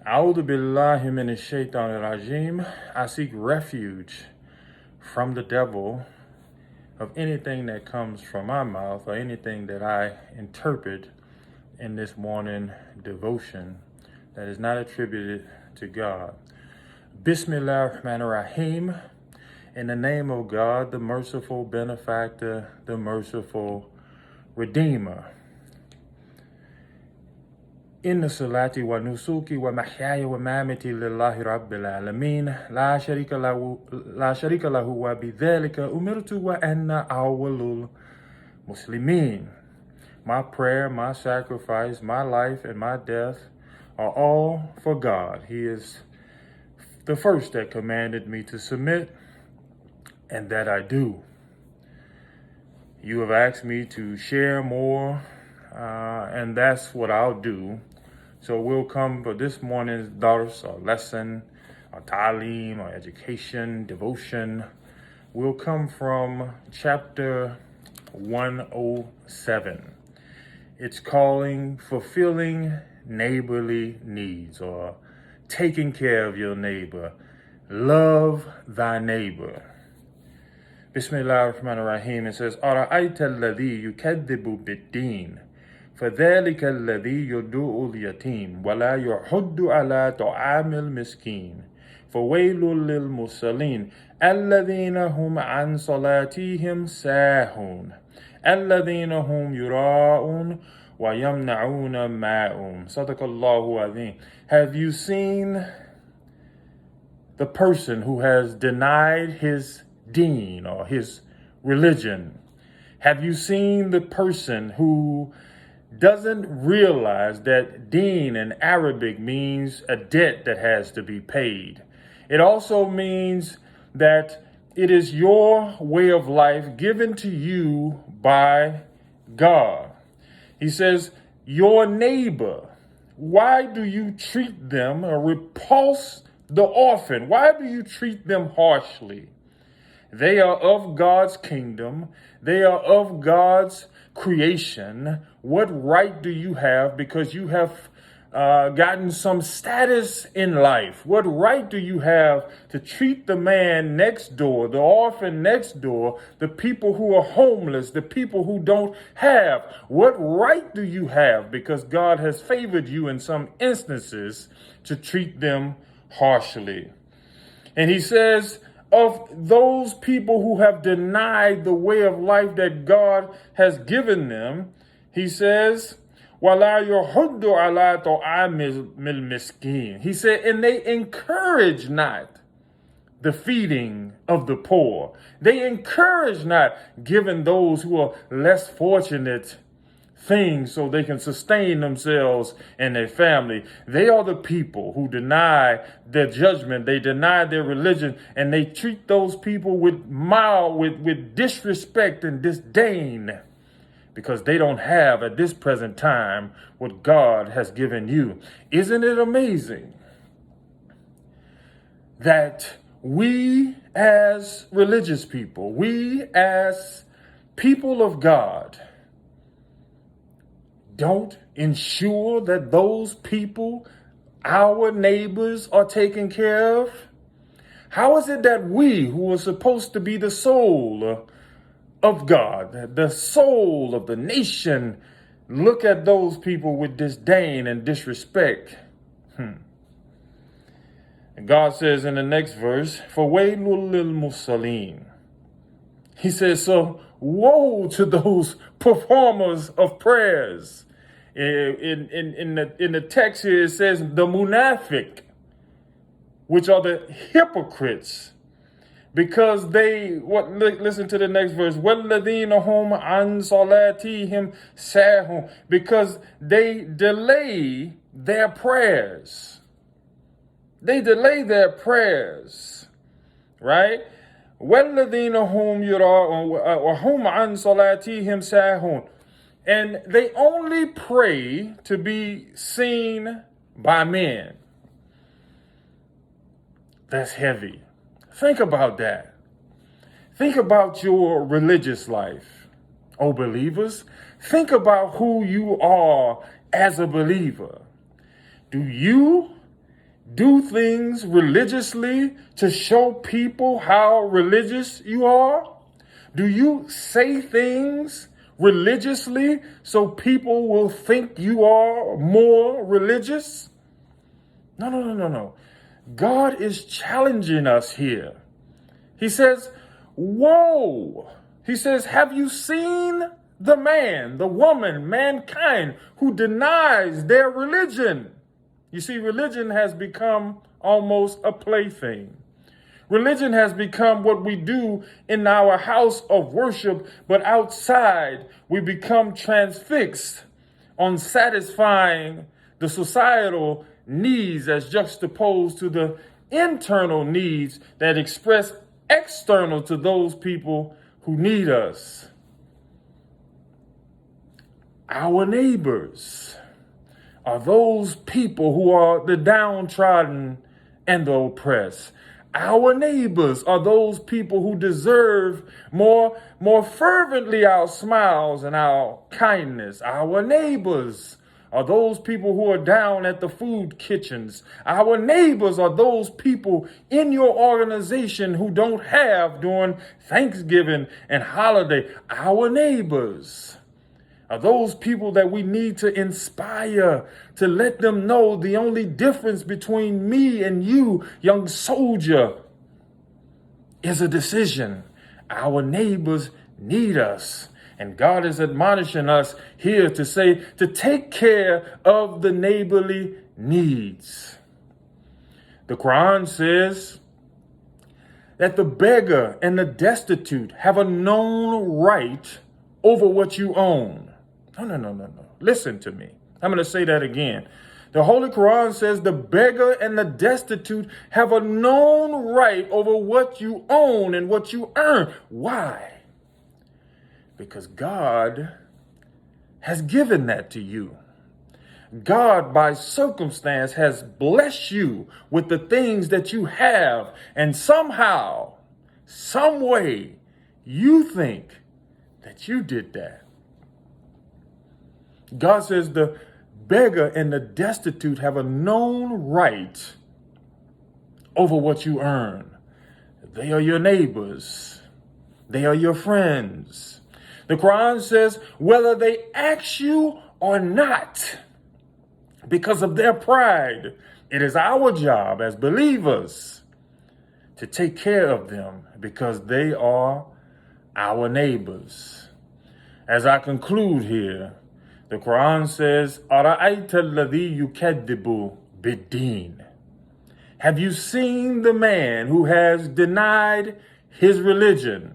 A'udhu billahi minash shaitanir rajim. I seek refuge from the devil of anything that comes from my mouth or anything that I interpret in this morning devotion that is not attributed to God. Bismillah ar-Rahman ar-Rahim. In the name of God, the merciful benefactor, the merciful redeemer. Inna salati wa nusuki wa mahyaya wa mamati lillahi rabbil alameen la sharika lahu wa bidhalika umirtu wa anna awwalul muslimin. My prayer, my sacrifice, my life, and my death are all for God. He is the first that commanded me to submit, and that I do. You have asked me to share more, and that's what I'll do. So we'll come for this morning's dars, or lesson, or ta'aleem, or education, devotion. We'll come from chapter 107. It's calling fulfilling neighborly needs, or taking care of your neighbor. Love thy neighbor. Bismillah ar-Rahman ar-Rahim. It says, أَرَأَيْتَ الَّذِي يُكَذِّبُ بِالدِّينِ فَذَلِكَ الَّذِي يَدُعُّ الْيَتِيمَ وَلَا يَحُضُّ عَلَى طَعَامِ الْمِسْكِينِ فَوَيْلٌ لِلْمُصَلِّينَ الَّذِينَ هُمْ عَنْ صَلَاتِهِمْ سَاهُونَ الَّذِينَ هُمْ يُرَاءُونَ وَيَمْنَعُونَ مَاعُونَ صدق الله عظيم. Have you seen the person who has denied his deen or his religion? Have you seen the person who doesn't realize that deen in Arabic means a debt that has to be paid? It also means that it is your way of life given to you by God. He says, your neighbor, why do you treat them or repulse the orphan? Why do you treat them harshly? They are of God's kingdom. They are of God's creation. What right do you have because you have gotten some status in life? What right do you have to treat the man next door, the orphan next door, the people who are homeless, the people who don't have? What right do you have because God has favored you in some instances to treat them harshly? And he says, of those people who have denied the way of life that God has given them, he says, وَلَا يَحُضُّ عَلَىٰ طَعَامِ الْمِسْكِينِ. He said, and they encourage not the feeding of the poor. They encourage not giving those who are less fortunate things so they can sustain themselves and their family. They are the people who deny their judgment. They deny their religion, and they treat those people with disrespect and disdain because they don't have at this present time what God has given you. Isn't it amazing that we as religious people, we as people of God, don't ensure that those people, our neighbors, are taken care of? How is it that we, who are supposed to be the soul of God, the soul of the nation, look at those people with disdain and disrespect? And God says in the next verse, فَوَيْلٌ لِلْمُصَلِّينَ. He says, so woe to those performers of prayers. In the text here, it says the munafiq, which are the hypocrites, because listen to the next verse, وَالَّذِينَ هُمْ عَنْ صَلَاتِهِمْ سَاهُونَ, because they delay their prayers. They delay their prayers, right? وَالَّذِينَ هُمْ يُرَاءُونَ وَهُمْ عَنْ صَلَاتِهِمْ سَاهُونَ. And they only pray to be seen by men. That's heavy. Think about that. Think about your religious life, oh believers. Think about who you are as a believer. Do you do things religiously to show people how religious you are? Do you say things religiously so people will think you are more religious? No. God is challenging us here. He says, woe. He says, have you seen the man, the woman, mankind who denies their religion? You see, religion has become almost a plaything. Religion has become what we do in our house of worship, but outside we become transfixed on satisfying the societal needs as juxtaposed to the internal needs that express external to those people who need us. Our neighbors are those people who are the downtrodden and the oppressed. Our neighbors are those people who deserve more fervently our smiles and our kindness. Our neighbors are those people who are down at the food kitchens. Our neighbors are those people in your organization who don't have during Thanksgiving and holiday. Our neighbors are those people that we need to inspire, to let them know the only difference between me and you, young soldier, is a decision. Our neighbors need us. And God is admonishing us here to say, to take care of the neighborly needs. The Quran says that the beggar and the destitute have a known right over what you own. No. Listen to me. I'm going to say that again. The Holy Quran says the beggar and the destitute have a known right over what you own and what you earn. Why? Because God has given that to you. God, by circumstance, has blessed you with the things that you have. And somehow, some way, you think that you did that. God says the beggar and the destitute have a known right over what you earn. They are your neighbors. They are your friends. The Quran says whether they ask you or not, because of their pride, it is our job as believers to take care of them because they are our neighbors. As I conclude here, the Quran says, أَرَأَيْتَ الَّذِي يُكَذِّبُ بِالدِّينِ. Have you seen the man who has denied his religion?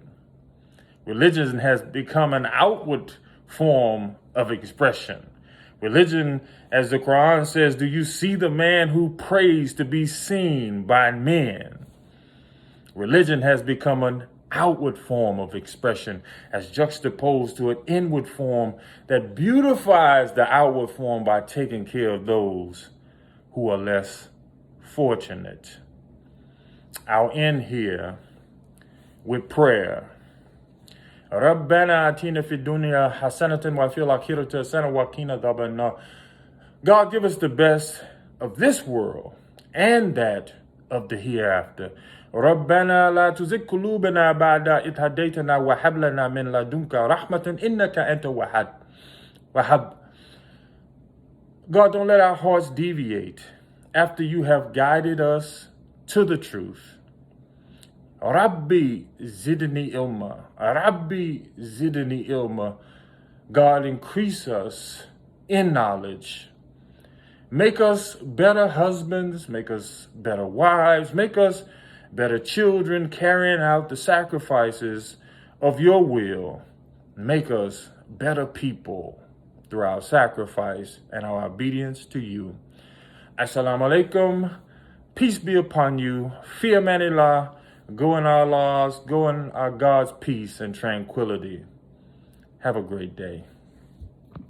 Religion has become an outward form of expression. Religion, as the Quran says, do you see the man who prays to be seen by men? Religion has become an outward form of expression as juxtaposed to an inward form that beautifies the outward form by taking care of those who are less fortunate. I'll end here with prayer. رَبَّنَا آتِينَا فِي الدُّنْيَا حَسَنَةً وَفِي الْآخِرَةِ حَسَنَةً وَقِنَا عَذَابَ النَّارِ. God, give us the best of this world and that of the hereafter. رَبَّنَا لَا تُزِغْ قُلُوبَنَا بَعْدَ إِذْ هَدَيْتَنَا وَهَبْ لَنَا مِن لَّدُنكَ رَحْمَةً إِنَّكَ أَنتَ الْوَهَّابُ. God, don't let our hearts deviate after you have guided us to the truth. Rabbi zidni ilma. Rabbi zidni ilma. God, increase us in knowledge. Make us better husbands. Make us better wives. Make us better children, carrying out the sacrifices of your will. Make us better people through our sacrifice and our obedience to you. Assalamu alaikum. Peace be upon you. Fi amanillah. Go in our laws, go in our God's peace and tranquility. Have a great day.